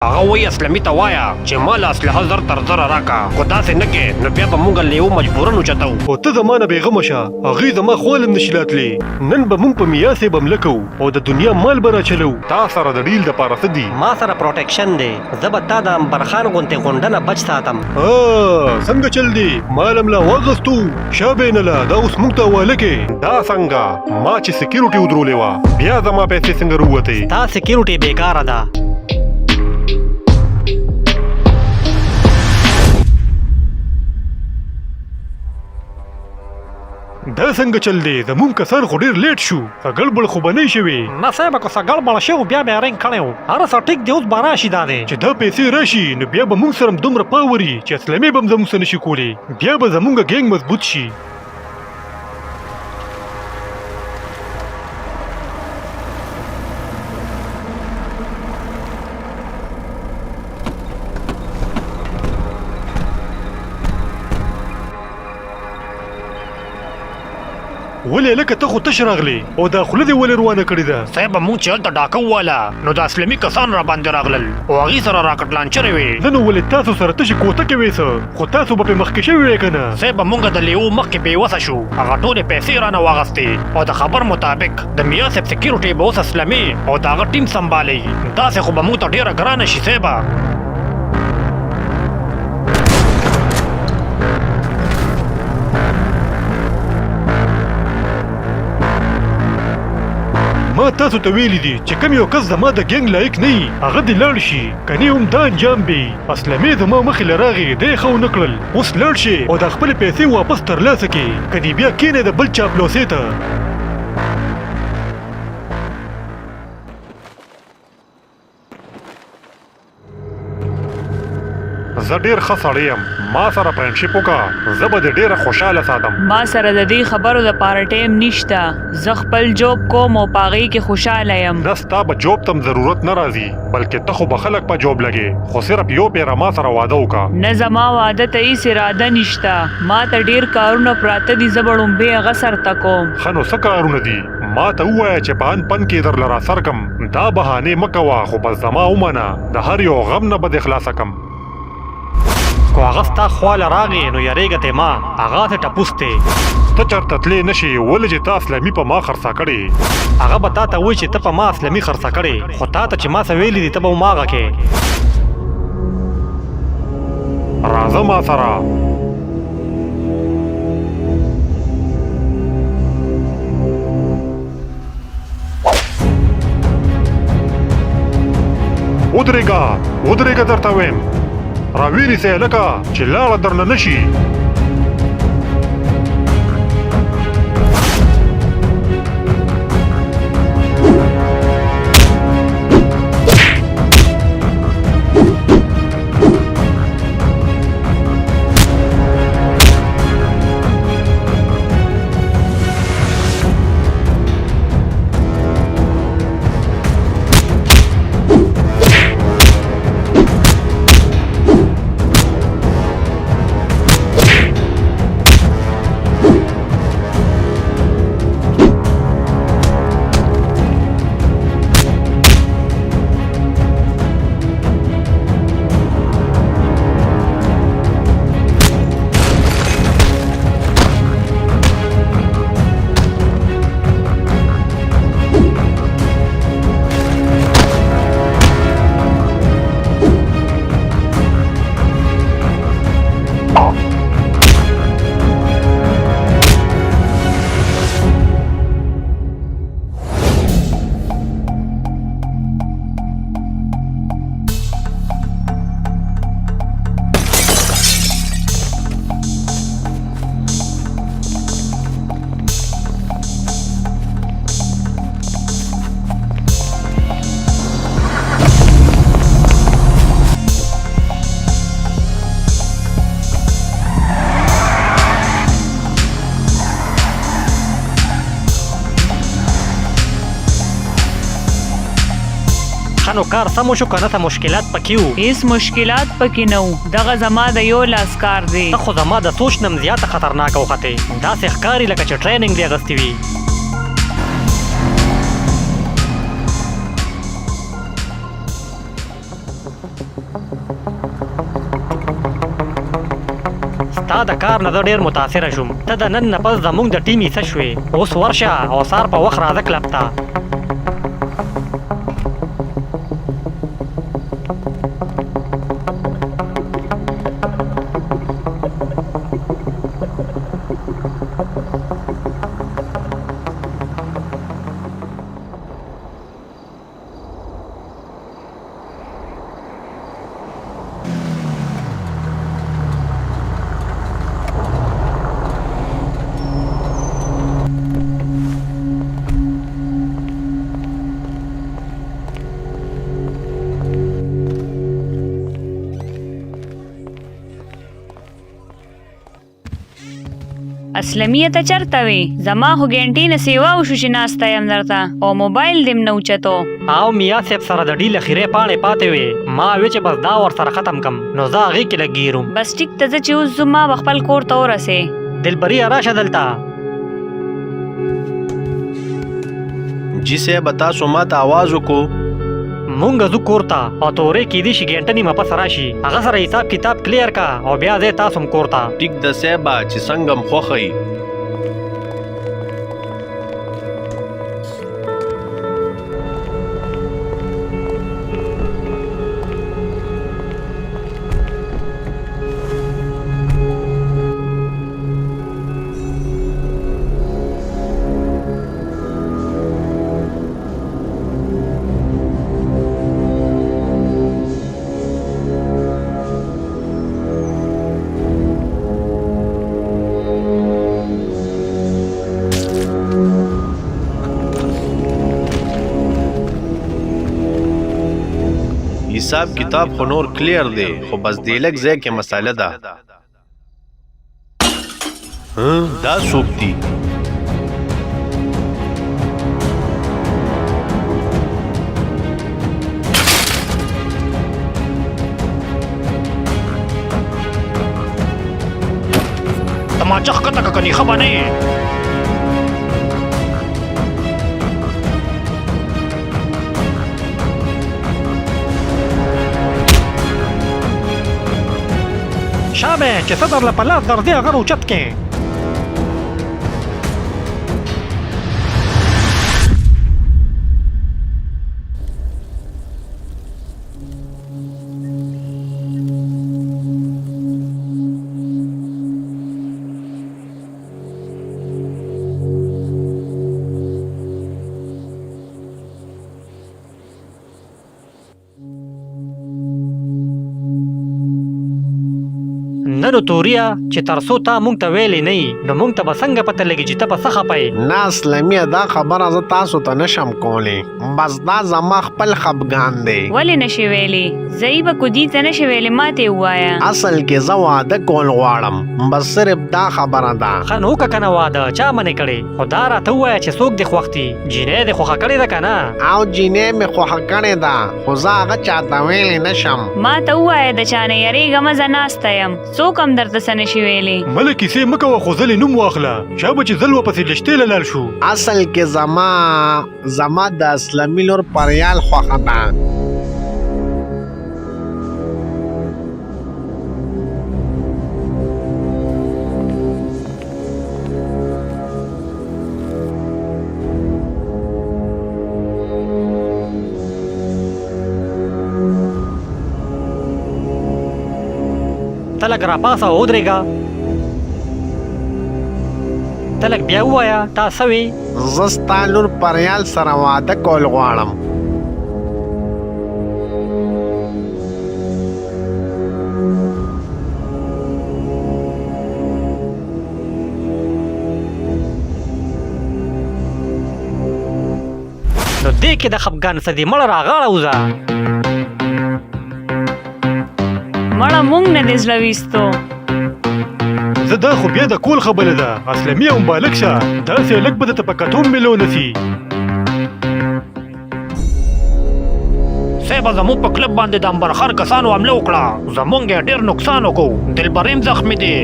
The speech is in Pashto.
هغه وایي اسلامي ته وایه چې ما له اسلحه زر تر زره راکړه خو داسې نه کې نو بیا به موږ لیو مجبورن اوچتو خو ته زما نه بېغمه شه هغوی زما خوالم نشي راتلی نن به موږ په میاسې بمله کوو او د دنیا مال به راچلو تا سره د ډیل دپاره څه دي ما سره پروټیکشن دی زه به تا د امبرخان غوندې غونډه نه بچ ساتم څنګه چل دی مال هم لا واغستو شا بینله دا اوس موږ ته حواله کې دا څنګه ما چې سکیورټي ودرولې وه بیا زما پیسې څنګه رووتې تا سکیورټي بیکاره ده دا څنګه چل دی زموږ کسان خو ډېر لیټ شو ګړبړ خو به نه شوي نه صاحب که څه ګړبړ شوی بیا به یې رنګ کړی و هر څه ټیک دی اوس به راشي دا دی چې دا پیسې راشي نو بیا به موږ سره دومره پاوري چې اسلامي به هم زموږ څه نشي کولی بیا به زموږ ګینګ مضبوط شي ولې لکه ته خو تش راغلی او دا خوله دې ولې روانه کړې ده صاحب موږ چې هلته ډاکه وواله نو د اسلامي کسان را باندې راغلل او هغې سره راکټ لانچرې وې نه نو ولې تاسو سره تشې کوتکې وې څه خو تاسو به پرې مخکې شوي وې که نه صاحب موږ د لیو مخکې بېوسه شو هغه ټولې پیسې رانه واغستې او د خبر مطابق د میا صاحب سکیورټي به اوس اسلامي او د هغه ټیم سنبالوي داسې خو به موږ ته ډېره ګرانه شي صاحبه ما تاسو ته ویلي دي چې کوم یو کس زما د ګینګ لایق نه وي هغه دې لاړ شي کني هم دا انجام بي اسلامي زما مخې له راغی دی ښه ونه کړل اوس لاړ شي او د خپلې پیسې واپس ترلاسه کړي که دې بیا کښېنې د بل چاپلوسۍ ته زه ډېر ښه سړی یم ما سره فرینډشپ وکړه زه به دې ډېره خوشحاله ساتم ما سره د دې خبرو دپاره ټایم نشته زه خپل جوب کوم او په هغې کې خوشحاله یم نه ستا به جوب ته ضرورت نه راځي بلکې ته خو به خلک په جوب لګې خو صرف یو پیره ما سره واده وکړه نه زما واده ته هېڅ اراده نشته ما ته ډېر کارونه پراته دي زه به ړومبې هغه سرته کوم ښه نو څه کارونه دي ما ته ووایه چې په ان پن کې درله راسر کم دا بهانې مه کوه خو بس زما ومنه د هر یو غم نه به دې خلاصه کم خو هغه ستا خواله راغی نو یریږه ته ما هغه ته ټپوس دی ته چېرته تللی نه شي ولې چې تا اسلامي په ما خرڅه کړې هغه به تا ته وایي چې ته په ما اسلامي خرڅه کړې خو تا ته چې ما څه ویلي دي ته به هماغه کې راځه ما سره ودرېږه درته ویم راویریسئ لکه چې لاړه درنه نه شي ښه نو کار سم وشو که نه څه مشکلات پکې وو هیڅ مشکلات پکې نه وو دغه زما د یو لاس کار دی ته خو زما د سوچ نه م زیاته خطرناکه وختې داسې ښکاري لکه چې ټریننګ دې اغوستې وي ستا د کار نه زه ډېر متاثره شوم. ته د نن نه پس زموږ د ټیم حصه شوې. اوس ورشه او سهار په وخت راځه کلب ته. اسلمیه ته چرته وې؟ زما خو ګنټې نه سیوا وشو چې ناسته یم درته او موبایل دې م نه اوچتو. او میا صاحب سره د ډیل خیرې پاڼې پاتې وې. ما وې چې بس دا ورسره ختم کم نو زه هغې کې لګېږم. بس ټیک ته زه چې اوس ځو ما به خپل کور ته ورسې. دلبري راشه دلته. جی صاحب تاسو ما ته آواز وکړو. مونږ ځو کور ته او تورې کیدی شي ګنټه نیمه پس راشي. هغه سره حساب کتاب کلیر کا او بیا ځې تاسو هم کور ته. ټیک ده صاحب چې څنګه م خوښوي. حساب کتاب خو نور کلیر دی خو بس دی لږ ځای کې مساله ده. دا څوک دي؟ تماچه ښکته که کني ښه به نه یې. شابه چې څه درله په لاس درځي هغه اوچت کې. نه نو توریا چې تر څو تا مونږ ته ویلې نه یي نو مونږ ته به څنګه پته لګي چې ته به څه خفه یې؟ نه اسلمیه دا خبره زه تاسو ته نشم کولی. بس دا زما خپل خفګان دی. ولې نشې ویلې؟ زه به کودي ته نشې ویلې ما ته یې ووایه. اصل کې زه واده کول غواړم بس صرف دا خبره ده. ښه نو وکړه که نه واده چا منې کړې؟ خو دا راته ووایه چې څوک دې خوښ دي؟ جینۍ دې خوښه کړې ده که نه؟ او جینۍ مې خوښه کړې ده خو زه هغه چاته ویلی نشم. ما ته ووایه د چا نه یریږمه زه ناسته یم څوک هم درته څه نشي ویلی. مله کیسې مه کوه خو ځلې نوم واخله. چا به چې ځل ورپسې لشتې له لاړ شو. اصل کې زما د اسلمي لور پریال خوښه ده. ته لږ راپاسه ودرېږه. ته لږ بیا ووایه تا څه وې؟ زه ستا لور پریال سره واده کول غواړم. نو دې کې د خفګان څه دي؟ مړه راغاړه وځه. مړه مونږ نه دې زړه ویستو. زه دا خو بیا د کول خبره ده. اسلمیه هم بالک شه داسې لږ به درته په کتو ملو نه سي. صاحبه زموږ په کلب باندې د امبرخر کسانو حمله وکړه. زموږ یې ډېر نقصان وکړو. دلبریم زخمي دی.